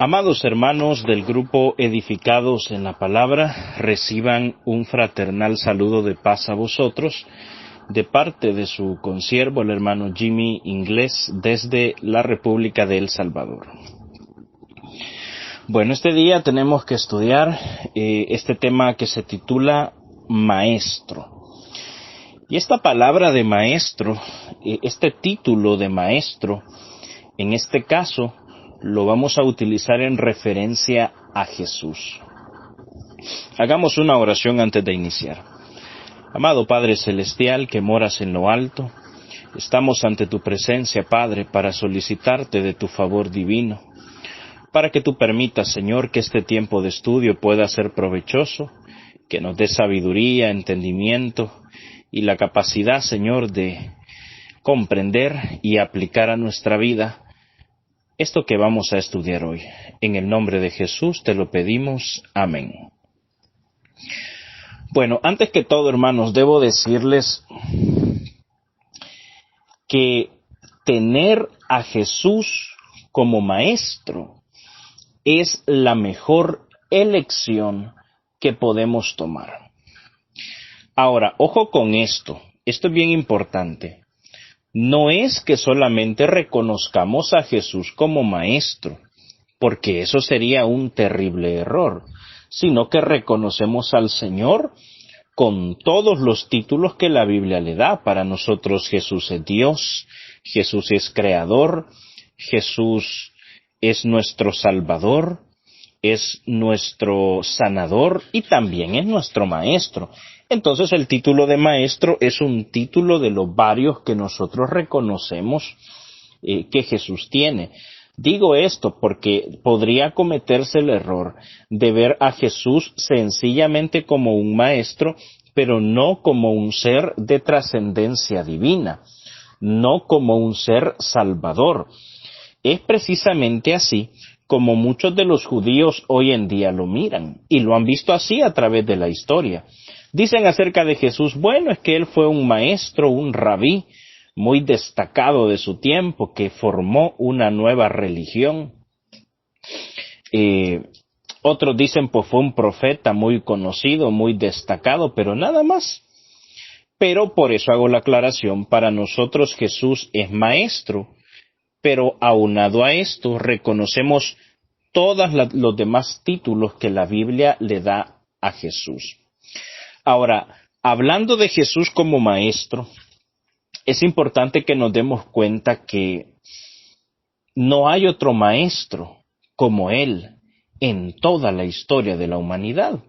Amados hermanos del grupo Edificados en la Palabra, reciban un fraternal saludo de paz a vosotros, de parte de su consiervo, el hermano Jimmy Inglés, desde la República de El Salvador. Bueno, este día tenemos que estudiar este tema que se titula Maestro. Y esta palabra de maestro, este título de maestro, en este caso, lo vamos a utilizar en referencia a Jesús. Hagamos una oración antes de iniciar. Amado Padre Celestial, que moras en lo alto, estamos ante tu presencia, Padre, para solicitarte de tu favor divino, para que tú permitas, Señor, que este tiempo de estudio pueda ser provechoso, que nos dé sabiduría, entendimiento y la capacidad, Señor, de comprender y aplicar a nuestra vida esto que vamos a estudiar hoy. En el nombre de Jesús te lo pedimos. Amén. Bueno, antes que todo, hermanos, debo decirles que tener a Jesús como maestro es la mejor elección que podemos tomar. Ahora, ojo con esto es bien importante. No es que solamente reconozcamos a Jesús como maestro, porque eso sería un terrible error, sino que reconocemos al Señor con todos los títulos que la Biblia le da. Para nosotros Jesús es Dios, Jesús es Creador, Jesús es nuestro Salvador, es nuestro sanador y también es nuestro maestro. Entonces el título de maestro es un título de los varios que nosotros reconocemos que Jesús tiene. Digo esto porque podría cometerse el error de ver a Jesús sencillamente como un maestro, pero no como un ser de trascendencia divina, no como un ser salvador. Es precisamente así como muchos de los judíos hoy en día lo miran, y lo han visto así a través de la historia. Dicen acerca de Jesús, bueno, es que él fue un maestro, un rabí, muy destacado de su tiempo, que formó una nueva religión. Otros dicen, pues fue un profeta muy conocido, muy destacado, pero nada más. Pero por eso hago la aclaración, para nosotros Jesús es maestro, pero aunado a esto reconocemos todos los demás títulos que la Biblia le da a Jesús. Ahora, hablando de Jesús como maestro, es importante que nos demos cuenta que no hay otro maestro como él en toda la historia de la humanidad.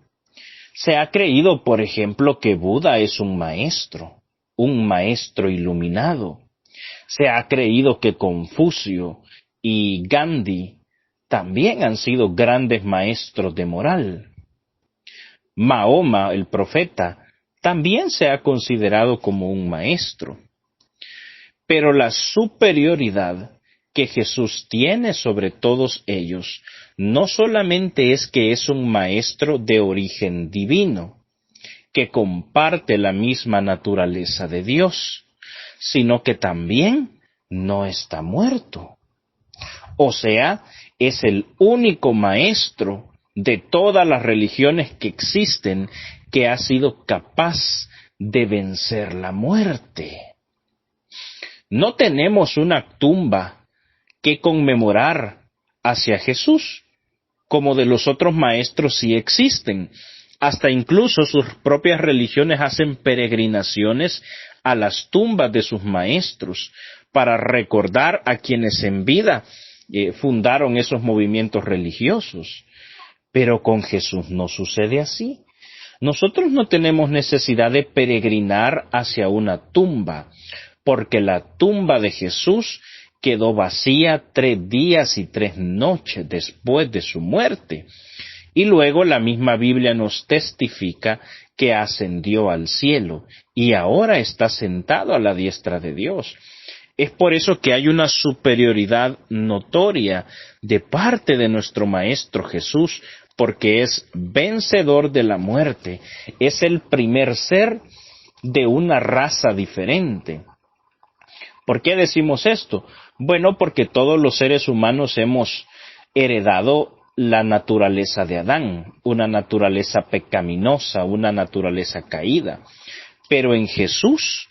Se ha creído, por ejemplo, que Buda es un maestro iluminado. Se ha creído que Confucio y Gandhi también han sido grandes maestros de moral. Mahoma, el profeta, también se ha considerado como un maestro. Pero la superioridad que Jesús tiene sobre todos ellos no solamente es que es un maestro de origen divino, que comparte la misma naturaleza de Dios, sino que también no está muerto. O sea, es el único maestro de todas las religiones que existen que ha sido capaz de vencer la muerte. No tenemos una tumba que conmemorar hacia Jesús, como de los otros maestros sí existen. Hasta incluso sus propias religiones hacen peregrinaciones a las tumbas de sus maestros para recordar a quienes en vida fundaron esos movimientos religiosos. Pero con Jesús no sucede así. Nosotros no tenemos necesidad de peregrinar hacia una tumba, porque la tumba de Jesús quedó vacía 3 días y 3 noches después de su muerte. Y luego la misma Biblia nos testifica que ascendió al cielo y ahora está sentado a la diestra de Dios. Es por eso que hay una superioridad notoria de parte de nuestro Maestro Jesús, porque es vencedor de la muerte, es el primer ser de una raza diferente. ¿Por qué decimos esto? Bueno, porque todos los seres humanos hemos heredado la naturaleza de Adán, una naturaleza pecaminosa, una naturaleza caída. Pero en Jesús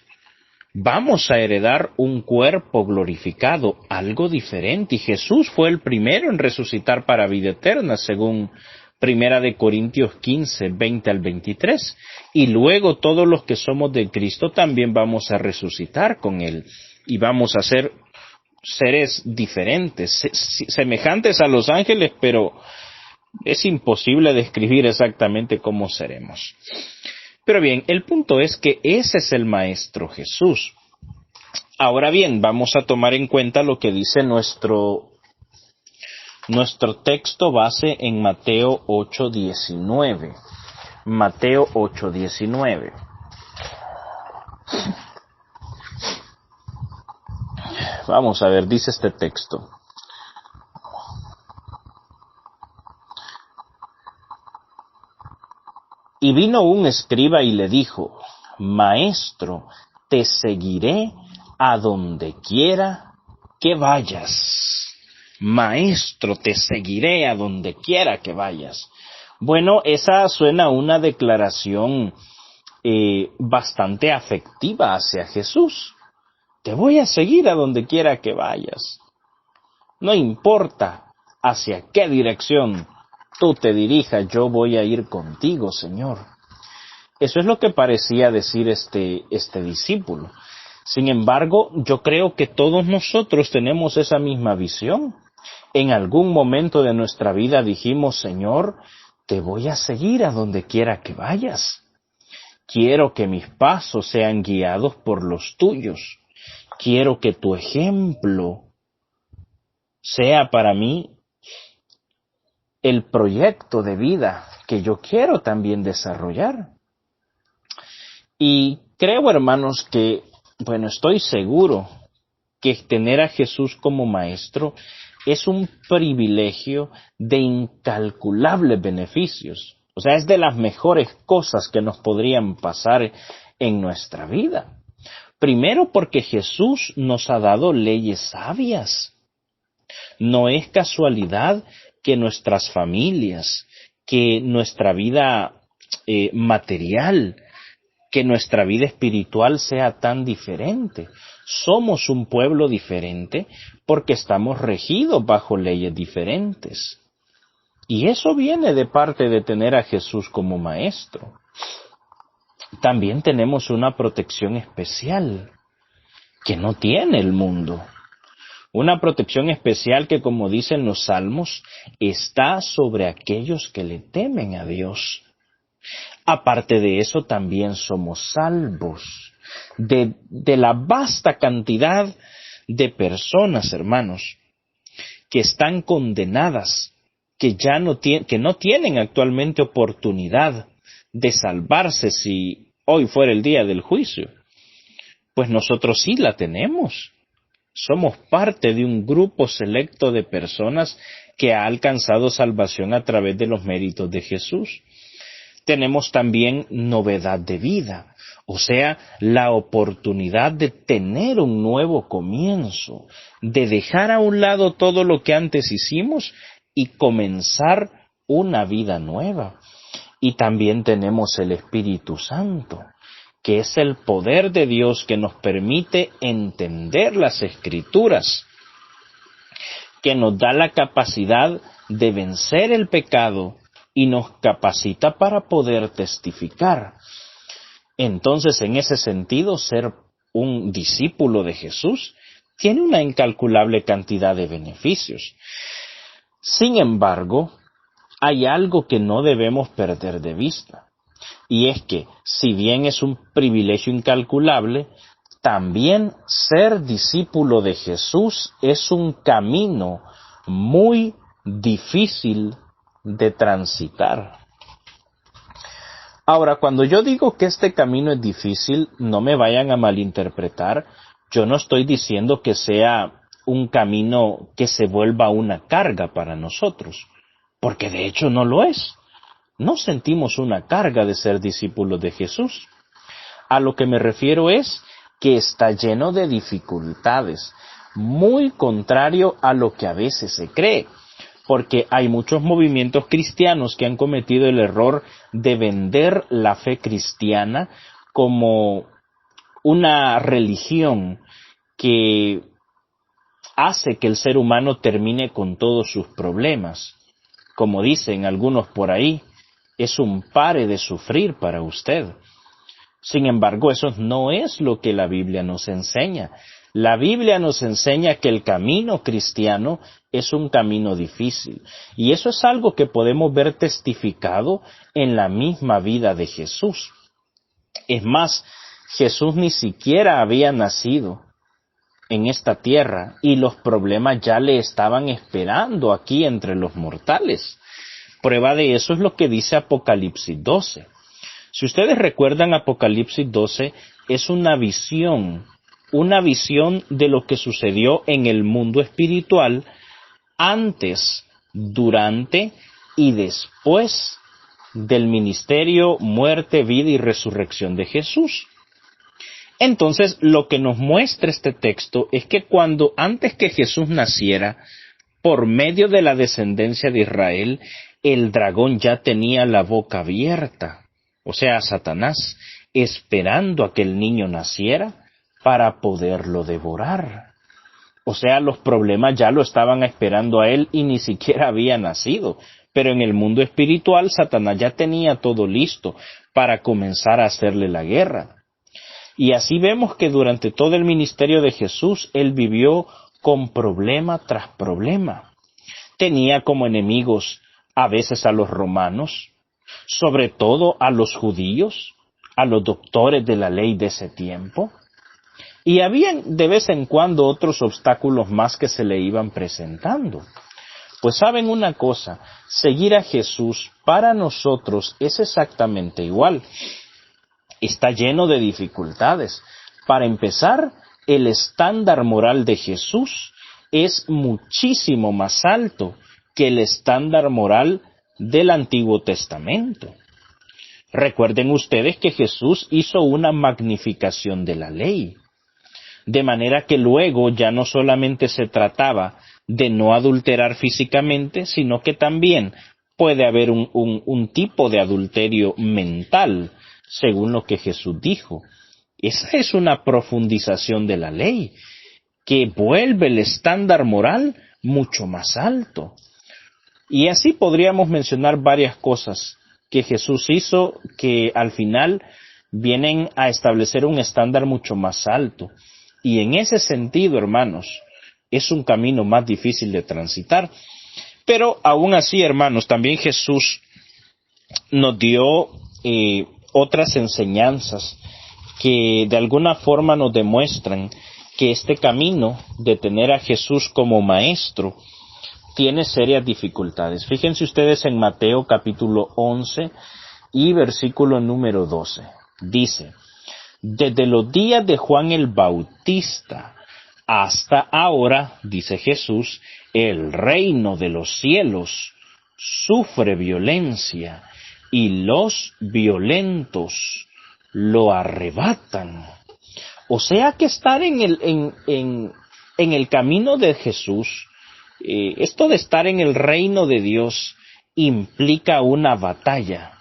vamos a heredar un cuerpo glorificado, algo diferente. Y Jesús fue el primero en resucitar para vida eterna, según Primera de Corintios 15, 20 al 23. Y luego todos los que somos de Cristo también vamos a resucitar con Él. Y vamos a ser seres diferentes, semejantes a los ángeles, pero es imposible describir exactamente cómo seremos. Pero bien, el punto es que ese es el Maestro Jesús. Ahora bien, vamos a tomar en cuenta lo que dice nuestro texto base en Mateo 8:19. Mateo 8:19. Vamos a ver, dice este texto. Y vino un escriba y le dijo: Maestro, te seguiré a donde quiera que vayas. Maestro, te seguiré a donde quiera que vayas. Bueno, esa suena a una declaración bastante afectiva hacia Jesús. Te voy a seguir a donde quiera que vayas. No importa hacia qué dirección tú te dirijas, yo voy a ir contigo, Señor. Eso es lo que parecía decir este discípulo. Sin embargo, yo creo que todos nosotros tenemos esa misma visión. En algún momento de nuestra vida dijimos: Señor, te voy a seguir a donde quiera que vayas. Quiero que mis pasos sean guiados por los tuyos. Quiero que tu ejemplo sea para mí el proyecto de vida que yo quiero también desarrollar. Y creo, hermanos, que, estoy seguro que tener a Jesús como maestro es un privilegio de incalculables beneficios. O sea, es de las mejores cosas que nos podrían pasar en nuestra vida. Primero, porque Jesús nos ha dado leyes sabias. No es casualidad que nuestras familias, que nuestra vida material, que nuestra vida espiritual sea tan diferente. Somos un pueblo diferente porque estamos regidos bajo leyes diferentes. Y eso viene de parte de tener a Jesús como maestro. También tenemos una protección especial que no tiene el mundo. Una protección especial que, como dicen los salmos, está sobre aquellos que le temen a Dios. Aparte de eso, también somos salvos de la vasta cantidad de personas, hermanos, que están condenadas, que no tienen actualmente oportunidad de salvarse si hoy fuera el día del juicio. Pues nosotros sí la tenemos. Somos parte de un grupo selecto de personas que ha alcanzado salvación a través de los méritos de Jesús. Tenemos también novedad de vida, o sea, la oportunidad de tener un nuevo comienzo, de dejar a un lado todo lo que antes hicimos y comenzar una vida nueva. Y también tenemos el Espíritu Santo, que es el poder de Dios que nos permite entender las Escrituras, que nos da la capacidad de vencer el pecado y nos capacita para poder testificar. Entonces, en ese sentido, ser un discípulo de Jesús tiene una incalculable cantidad de beneficios. Sin embargo, hay algo que no debemos perder de vista, y es que, si bien es un privilegio incalculable, también ser discípulo de Jesús es un camino muy difícil de transitar. Ahora, cuando yo digo que este camino es difícil, no me vayan a malinterpretar. Yo no estoy diciendo que sea un camino que se vuelva una carga para nosotros, porque de hecho no lo es. No sentimos una carga de ser discípulos de Jesús. A lo que me refiero es que está lleno de dificultades, muy contrario a lo que a veces se cree. porque hay muchos movimientos cristianos que han cometido el error de vender la fe cristiana como una religión que hace que el ser humano termine con todos sus problemas. Como dicen algunos por ahí, es un pare de sufrir para usted. Sin embargo, eso no es lo que la Biblia nos enseña. La Biblia nos enseña que el camino cristiano es un camino difícil. Y eso es algo que podemos ver testificado en la misma vida de Jesús. Es más, Jesús ni siquiera había nacido en esta tierra y los problemas ya le estaban esperando aquí entre los mortales. Prueba de eso es lo que dice Apocalipsis 12. Si ustedes recuerdan, Apocalipsis 12 es una visión de lo que sucedió en el mundo espiritual antes, durante y después del ministerio, muerte, vida y resurrección de Jesús. Entonces, lo que nos muestra este texto es que antes que Jesús naciera, por medio de la descendencia de Israel, el dragón ya tenía la boca abierta, o sea, Satanás, esperando a que el niño naciera para poderlo devorar. O sea, los problemas ya lo estaban esperando a él y ni siquiera había nacido. Pero en el mundo espiritual, Satanás ya tenía todo listo para comenzar a hacerle la guerra. Y así vemos que durante todo el ministerio de Jesús, él vivió con problema tras problema. Tenía como enemigos a veces a los romanos, sobre todo a los judíos, a los doctores de la ley de ese tiempo. Y habían de vez en cuando otros obstáculos más que se le iban presentando. Pues saben una cosa, seguir a Jesús para nosotros es exactamente igual. Está lleno de dificultades. Para empezar, el estándar moral de Jesús es muchísimo más alto que el estándar moral del Antiguo Testamento. Recuerden ustedes que Jesús hizo una magnificación de la ley, de manera que luego ya no solamente se trataba de no adulterar físicamente, sino que también puede haber un tipo de adulterio mental, según lo que Jesús dijo. Esa es una profundización de la ley, que vuelve el estándar moral mucho más alto. Y así podríamos mencionar varias cosas que Jesús hizo que al final vienen a establecer un estándar mucho más alto. Y en ese sentido, hermanos, es un camino más difícil de transitar. Pero aún así, hermanos, también Jesús nos dio otras enseñanzas que de alguna forma nos demuestran que este camino de tener a Jesús como maestro tiene serias dificultades. Fíjense ustedes en Mateo capítulo 11 y versículo número 12. Dice: desde los días de Juan el Bautista hasta ahora, dice Jesús, el reino de los cielos sufre violencia y los violentos lo arrebatan. O sea que estar en el camino de Jesús, esto de estar en el reino de Dios implica una batalla,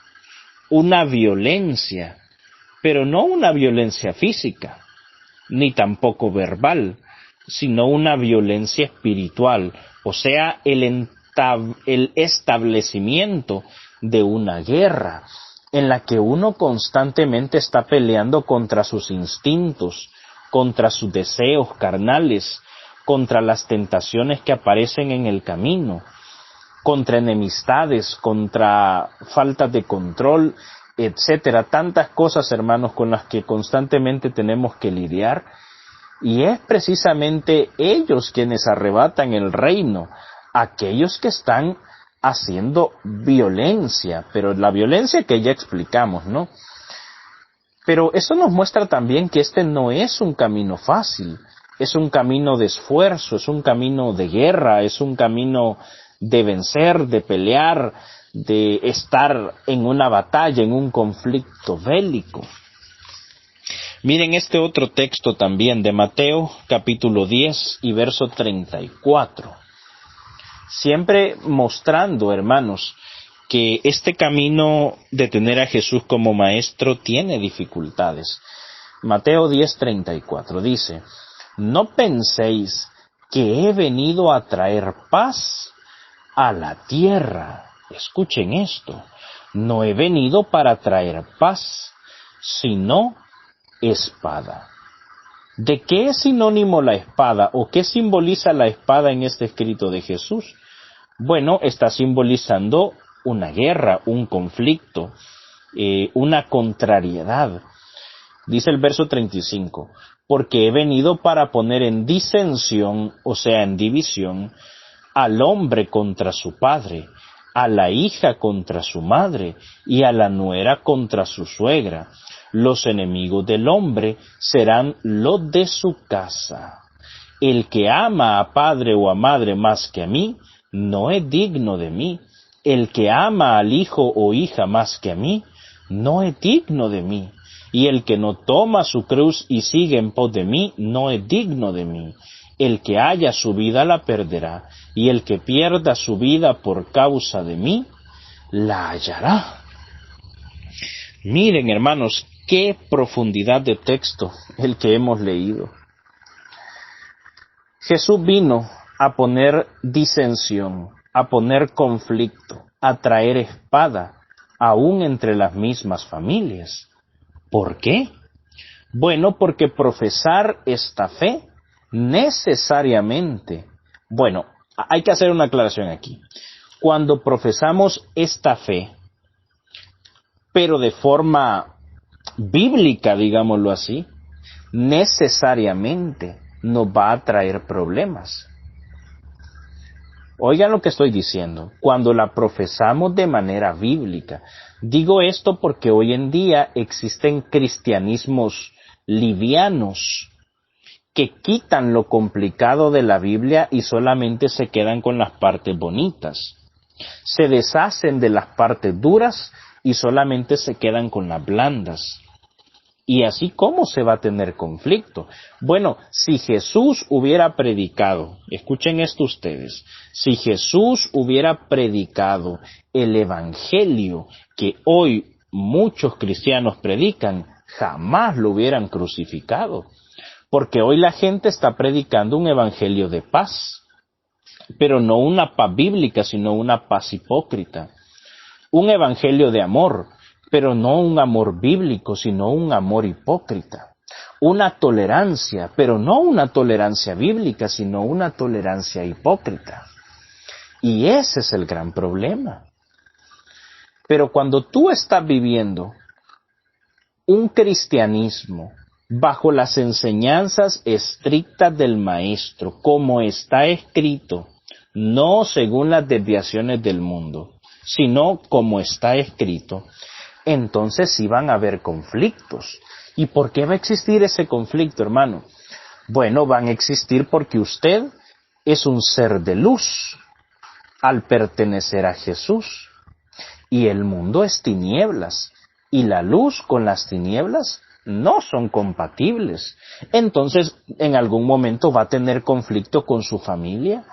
una violencia, pero no una violencia física, ni tampoco verbal, sino una violencia espiritual, o sea, el establecimiento de una guerra en la que uno constantemente está peleando contra sus instintos, contra sus deseos carnales, contra las tentaciones que aparecen en el camino, contra enemistades, contra faltas de control, etcétera. Tantas cosas, hermanos, con las que constantemente tenemos que lidiar. Y es precisamente ellos quienes arrebatan el reino, aquellos que están haciendo violencia, pero la violencia que ya explicamos, ¿no? Pero eso nos muestra también que este no es un camino fácil, es un camino de esfuerzo, es un camino de guerra, es un camino de vencer, de pelear, de estar en una batalla, en un conflicto bélico. Miren este otro texto también de Mateo, capítulo 10 y verso 34. siempre mostrando, hermanos, que este camino de tener a Jesús como maestro tiene dificultades. Mateo 10:34 dice: no penséis que he venido a traer paz a la tierra. Escuchen esto, no he venido para traer paz, sino espada. ¿De qué es sinónimo la espada o qué simboliza la espada en este escrito de Jesús? Bueno, está simbolizando una guerra, un conflicto, una contrariedad. Dice el verso 35, porque he venido para poner en disensión, o sea, en división, al hombre contra su padre, a la hija contra su madre, y a la nuera contra su suegra. Los enemigos del hombre serán los de su casa. El que ama a padre o a madre más que a mí, no es digno de mí. El que ama al hijo o hija más que a mí, no es digno de mí. Y el que no toma su cruz y sigue en pos de mí, no es digno de mí. El que haya su vida la perderá, y el que pierda su vida por causa de mí, la hallará. Miren, hermanos, qué profundidad de texto el que hemos leído. Jesús vino a poner disensión, a poner conflicto, a traer espada, aún entre las mismas familias. ¿Por qué? Bueno, porque profesar esta fe necesariamente, bueno, hay que hacer una aclaración aquí. Cuando profesamos esta fe, pero de forma bíblica, digámoslo así, necesariamente nos va a traer problemas. Oigan lo que estoy diciendo, cuando la profesamos de manera bíblica. Digo esto porque hoy en día existen cristianismos livianos que quitan lo complicado de la Biblia y solamente se quedan con las partes bonitas. Se deshacen de las partes duras y solamente se quedan con las blandas. Y así, ¿cómo se va a tener conflicto? Bueno, si Jesús hubiera predicado, escuchen esto ustedes, si Jesús hubiera predicado el evangelio que hoy muchos cristianos predican, jamás lo hubieran crucificado. Porque hoy la gente está predicando un evangelio de paz, pero no una paz bíblica, sino una paz hipócrita. Un evangelio de amor, pero no un amor bíblico, sino un amor hipócrita. Una tolerancia, pero no una tolerancia bíblica, sino una tolerancia hipócrita. Y ese es el gran problema. Pero cuando tú estás viviendo un cristianismo bajo las enseñanzas estrictas del Maestro, como está escrito, no según las desviaciones del mundo, sino como está escrito, entonces sí van a haber conflictos. ¿Y por qué va a existir ese conflicto, hermano? Bueno, van a existir porque usted es un ser de luz al pertenecer a Jesús. Y el mundo es tinieblas. Y la luz con las tinieblas no son compatibles. Entonces, en algún momento va a tener conflicto con su familia,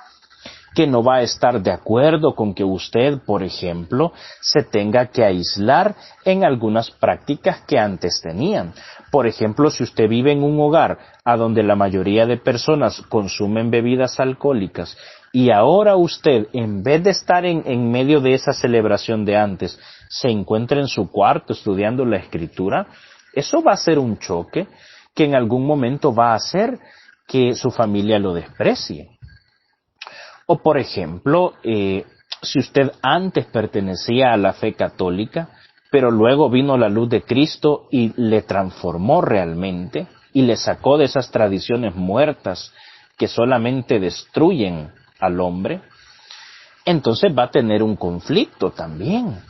que no va a estar de acuerdo con que usted, por ejemplo, se tenga que aislar en algunas prácticas que antes tenían. Por ejemplo, si usted vive en un hogar a donde la mayoría de personas consumen bebidas alcohólicas y ahora usted, en vez de estar en medio de esa celebración de antes, se encuentra en su cuarto estudiando la Escritura, eso va a ser un choque que en algún momento va a hacer que su familia lo desprecie. O por ejemplo, si usted antes pertenecía a la fe católica, pero luego vino la luz de Cristo y le transformó realmente y le sacó de esas tradiciones muertas que solamente destruyen al hombre, entonces va a tener un conflicto también.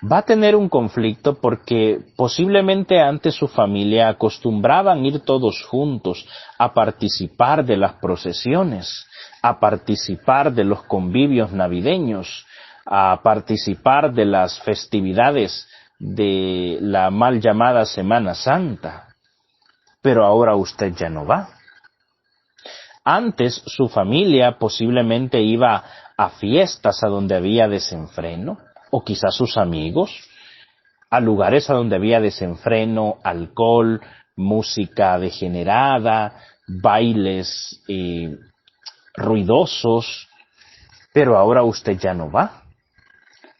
Va a tener un conflicto porque posiblemente antes su familia acostumbraban ir todos juntos a participar de las procesiones, a participar de los convivios navideños, a participar de las festividades de la mal llamada Semana Santa. Pero ahora usted ya no va. Antes su familia posiblemente iba a fiestas a donde había desenfreno, o quizás sus amigos, a lugares a donde había desenfreno, alcohol, música degenerada, bailes ruidosos, pero ahora usted ya no va.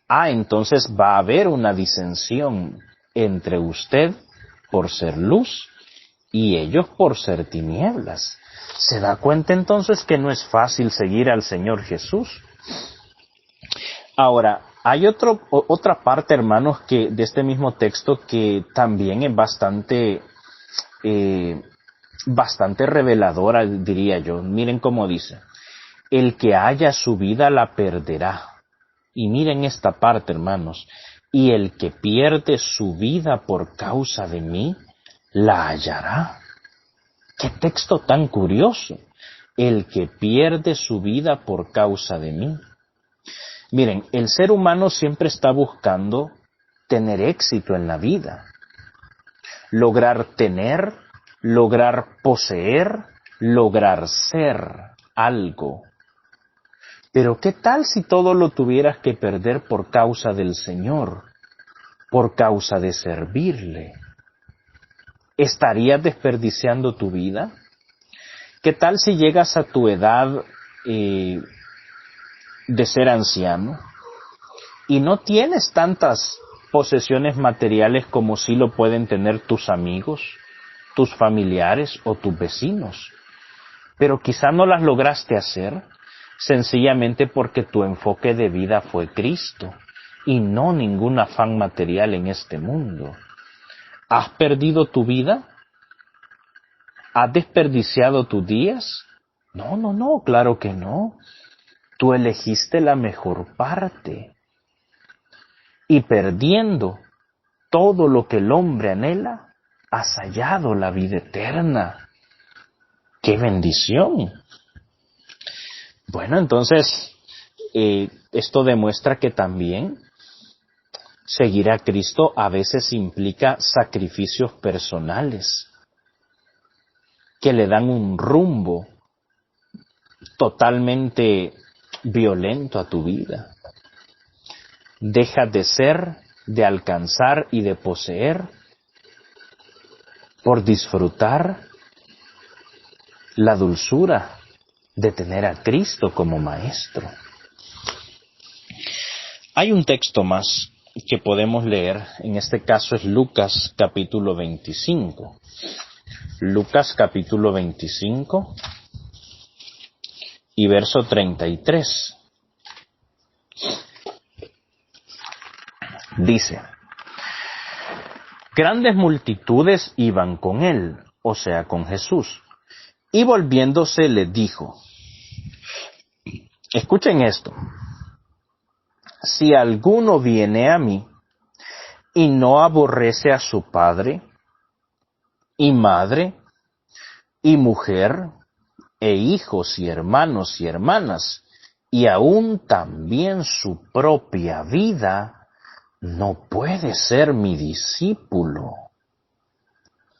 Entonces va a haber una disensión entre usted por ser luz y ellos por ser tinieblas. ¿Se da cuenta entonces que no es fácil seguir al Señor Jesús? Ahora, hay otra parte, hermanos, que de este mismo texto que también es bastante reveladora, diría yo. Miren cómo dice: el que haya su vida la perderá. Y miren esta parte, hermanos: y el que pierde su vida por causa de mí, la hallará. ¡Qué texto tan curioso! El que pierde su vida por causa de mí. Miren, el ser humano siempre está buscando tener éxito en la vida. Lograr tener, lograr poseer, lograr ser algo. Pero ¿qué tal si todo lo tuvieras que perder por causa del Señor, por causa de servirle? ¿Estarías desperdiciando tu vida? ¿Qué tal si llegas a tu edad de ser anciano y no tienes tantas posesiones materiales como sí lo pueden tener tus amigos, tus familiares o tus vecinos? Pero quizá no las lograste hacer sencillamente porque tu enfoque de vida fue Cristo y no ningún afán material en este mundo. ¿Has perdido tu vida? ¿Has desperdiciado tus días? No, claro que no. Tú elegiste la mejor parte. Y perdiendo todo lo que el hombre anhela, has hallado la vida eterna. ¡Qué bendición! Bueno, entonces, esto demuestra que también seguir a Cristo a veces implica sacrificios personales que le dan un rumbo totalmente violento a tu vida. Dejas de ser, de alcanzar y de poseer por disfrutar la dulzura de tener a Cristo como maestro. Hay un texto más que podemos leer, en este caso es Lucas capítulo 25. Lucas capítulo 25 y verso 33. Dice: grandes multitudes iban con él, o sea, con Jesús, y volviéndose le dijo, escuchen esto: si alguno viene a mí y no aborrece a su padre y madre y mujer e hijos y hermanos y hermanas y aún también su propia vida, no puede ser mi discípulo.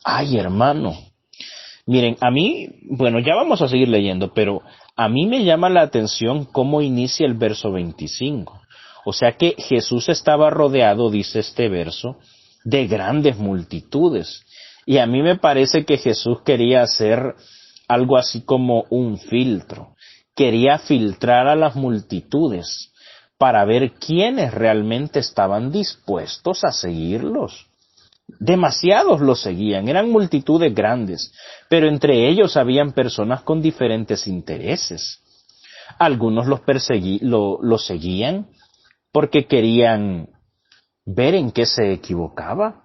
Ay, hermano. Miren, a mí, bueno, ya vamos a seguir leyendo, pero a mí me llama la atención cómo inicia el verso 25. O sea que Jesús estaba rodeado, dice este verso, de grandes multitudes. Y a mí me parece que Jesús quería hacer algo así como un filtro. Quería filtrar a las multitudes para ver quiénes realmente estaban dispuestos a seguirlos. Demasiados los seguían, eran multitudes grandes, pero entre ellos habían personas con diferentes intereses. Algunos los seguían porque querían ver en qué se equivocaba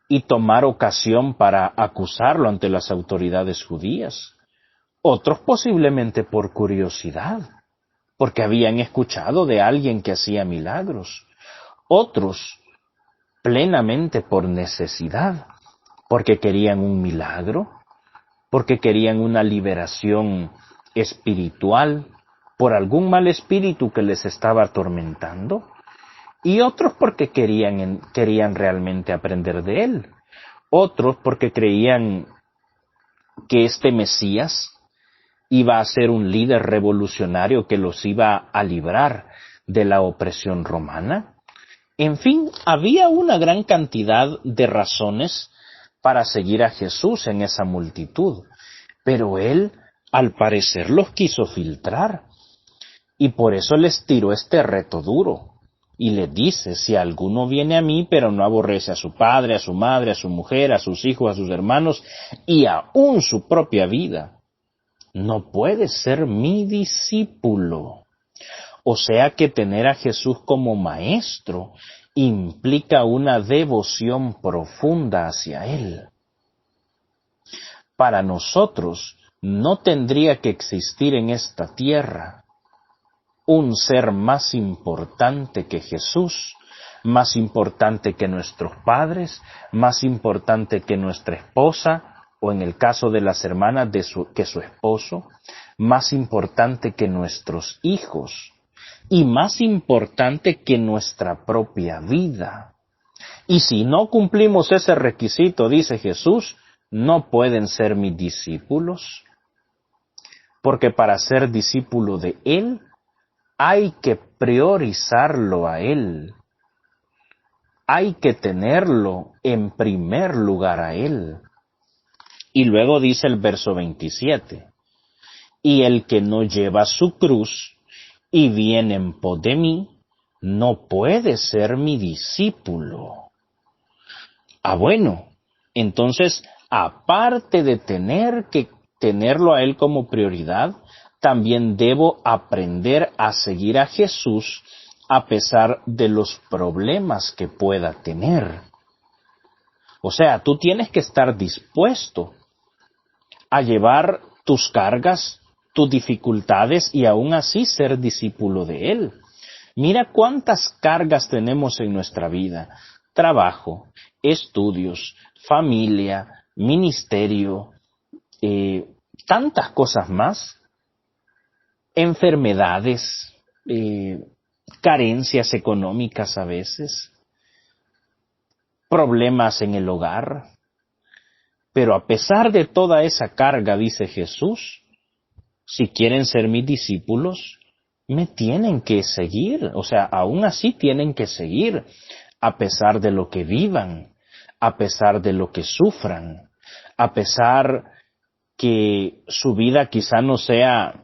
y tomar ocasión para acusarlo ante las autoridades judías. Otros posiblemente por curiosidad, porque habían escuchado de alguien que hacía milagros. Otros plenamente por necesidad, porque querían un milagro, porque querían una liberación espiritual por algún mal espíritu que les estaba atormentando, y otros porque querían realmente aprender de él, otros porque creían que este Mesías iba a ser un líder revolucionario que los iba a librar de la opresión romana. En fin, había una gran cantidad de razones para seguir a Jesús en esa multitud, pero él, al parecer, los quiso filtrar, y por eso les tiró este reto duro. Y les dice, si alguno viene a mí, pero no aborrece a su padre, a su madre, a su mujer, a sus hijos, a sus hermanos, y aún su propia vida, no puede ser mi discípulo. O sea que tener a Jesús como maestro implica una devoción profunda hacia Él. Para nosotros no tendría que existir en esta tierra un ser más importante que Jesús, más importante que nuestros padres, más importante que nuestra esposa, o en el caso de las hermanas que su esposo, más importante que nuestros hijos, y más importante que nuestra propia vida. Y si no cumplimos ese requisito, dice Jesús, no pueden ser mis discípulos, porque para ser discípulo de Él, hay que priorizarlo a Él. Hay que tenerlo en primer lugar a Él. Y luego dice el verso 27, y el que no lleva su cruz y viene en pos de mí, no puede ser mi discípulo. Bueno, entonces, aparte de tener que tenerlo a Él como prioridad, también debo aprender a seguir a Jesús a pesar de los problemas que pueda tener. O sea, tú tienes que estar dispuesto a llevar tus cargas, tus dificultades y aún así ser discípulo de Él. Mira cuántas cargas tenemos en nuestra vida: trabajo, estudios, familia, ministerio, tantas cosas más. Enfermedades, carencias económicas a veces, problemas en el hogar. Pero a pesar de toda esa carga, dice Jesús, si quieren ser mis discípulos, me tienen que seguir. O sea, aún así tienen que seguir, a pesar de lo que vivan, a pesar de lo que sufran, a pesar que su vida quizá no sea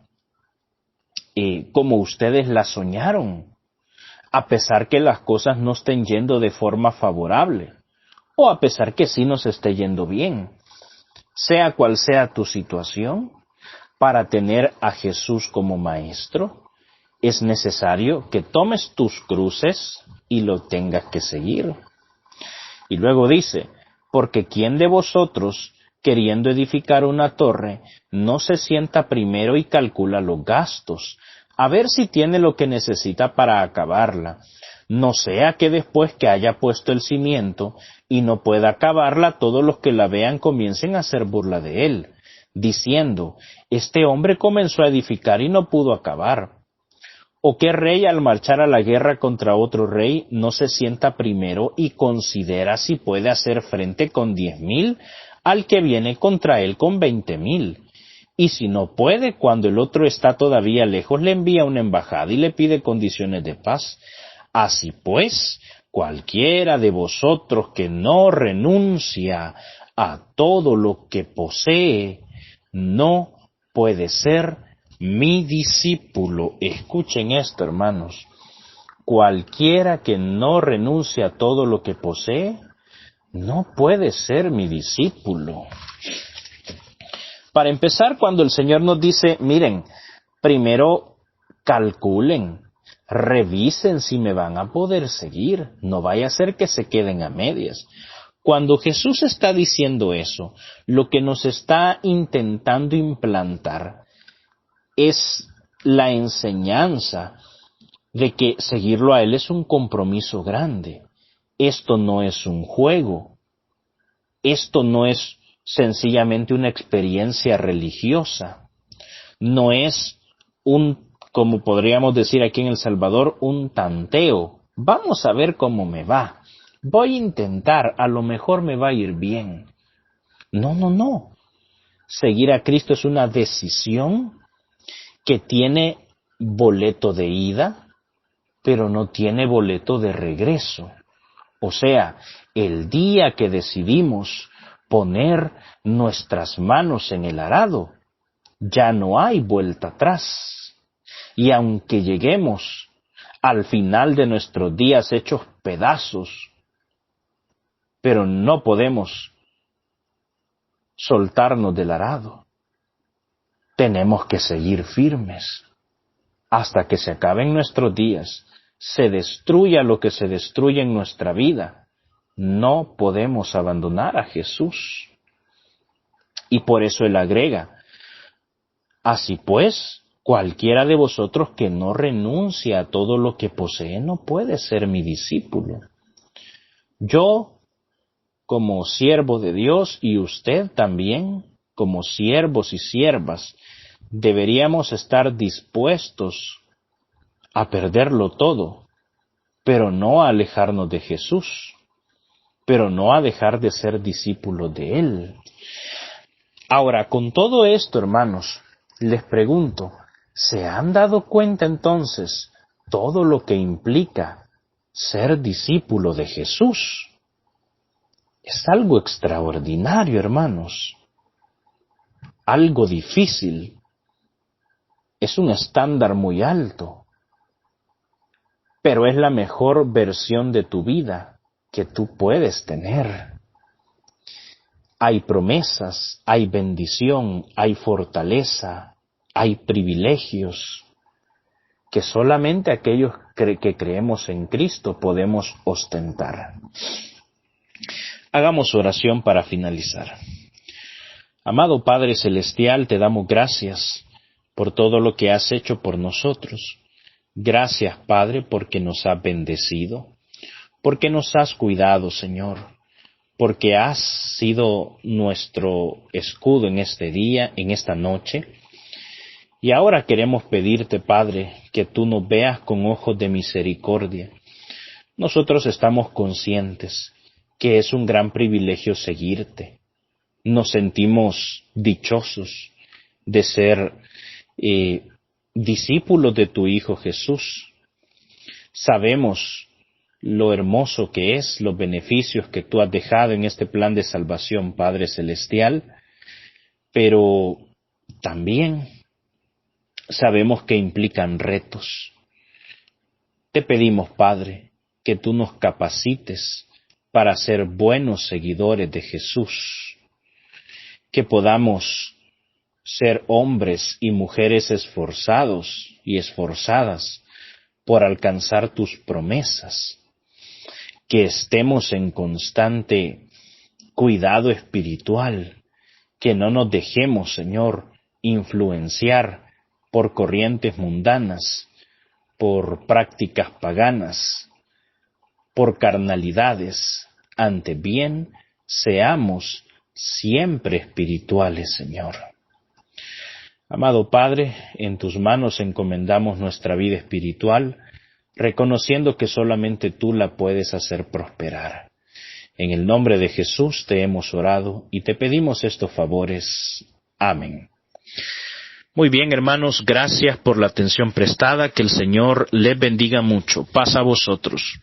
como ustedes la soñaron, a pesar que las cosas no estén yendo de forma favorable, o a pesar que sí nos esté yendo bien. Sea cual sea tu situación, para tener a Jesús como maestro, es necesario que tomes tus cruces y lo tengas que seguir. Y luego dice, porque ¿quién de vosotros, queriendo edificar una torre, no se sienta primero y calcula los gastos, a ver si tiene lo que necesita para acabarla? No sea que después que haya puesto el cimiento y no pueda acabarla, todos los que la vean comiencen a hacer burla de él, diciendo, este hombre comenzó a edificar y no pudo acabar. ¿O qué rey al marchar a la guerra contra otro rey no se sienta primero y considera si puede hacer frente con 10,000 al que viene contra él con 20,000? Y si no puede, cuando el otro está todavía lejos, le envía una embajada y le pide condiciones de paz. Así pues, cualquiera de vosotros que no renuncia a todo lo que posee, no puede ser mi discípulo. Escuchen esto, hermanos. Cualquiera que no renuncia a todo lo que posee, no puede ser mi discípulo. Para empezar, cuando el Señor nos dice, miren, primero calculen, revisen si me van a poder seguir, no vaya a ser que se queden a medias. Cuando Jesús está diciendo eso, lo que nos está intentando implantar es la enseñanza de que seguirlo a Él es un compromiso grande. Esto no es un juego. Esto no es sencillamente una experiencia religiosa. No es como podríamos decir aquí en El Salvador, un tanteo. Vamos a ver cómo me va. Voy a intentar, a lo mejor me va a ir bien. No. Seguir a Cristo es una decisión que tiene boleto de ida, pero no tiene boleto de regreso. O sea, el día que decidimos poner nuestras manos en el arado, ya no hay vuelta atrás. Y aunque lleguemos al final de nuestros días hechos pedazos, pero no podemos soltarnos del arado. Tenemos que seguir firmes hasta que se acaben nuestros días, se destruya lo que se destruye en nuestra vida. No podemos abandonar a Jesús. Y por eso él agrega, así pues, cualquiera de vosotros que no renuncie a todo lo que posee no puede ser mi discípulo. Yo, como siervo de Dios, y usted también, como siervos y siervas, deberíamos estar dispuestos a perderlo todo, pero no a alejarnos de Jesús, pero no a dejar de ser discípulos de Él. Ahora, con todo esto, hermanos, les pregunto, ¿se han dado cuenta entonces todo lo que implica ser discípulo de Jesús? Es algo extraordinario, hermanos. Algo difícil. Es un estándar muy alto. Pero es la mejor versión de tu vida que tú puedes tener. Hay promesas, hay bendición, hay fortaleza, hay privilegios que solamente aquellos que creemos en Cristo podemos ostentar. Hagamos oración para finalizar. Amado Padre Celestial, te damos gracias por todo lo que has hecho por nosotros. Gracias, Padre, porque nos has bendecido, porque nos has cuidado, Señor, porque has sido nuestro escudo en este día, en esta noche. Y ahora queremos pedirte, Padre, que tú nos veas con ojos de misericordia. Nosotros estamos conscientes que es un gran privilegio seguirte. Nos sentimos dichosos de ser discípulos de tu Hijo Jesús. Sabemos lo hermoso que es, los beneficios que tú has dejado en este plan de salvación, Padre Celestial, pero también sabemos que implican retos. Te pedimos, Padre, que tú nos capacites para ser buenos seguidores de Jesús, que podamos ser hombres y mujeres esforzados y esforzadas por alcanzar tus promesas, que estemos en constante cuidado espiritual, que no nos dejemos, Señor, influenciar por corrientes mundanas, por prácticas paganas, por carnalidades. Antes bien, seamos siempre espirituales, Señor. Amado Padre, en tus manos encomendamos nuestra vida espiritual, reconociendo que solamente tú la puedes hacer prosperar. En el nombre de Jesús te hemos orado y te pedimos estos favores. Amén. Muy bien, hermanos, gracias por la atención prestada. Que el Señor les bendiga mucho. Paz a vosotros.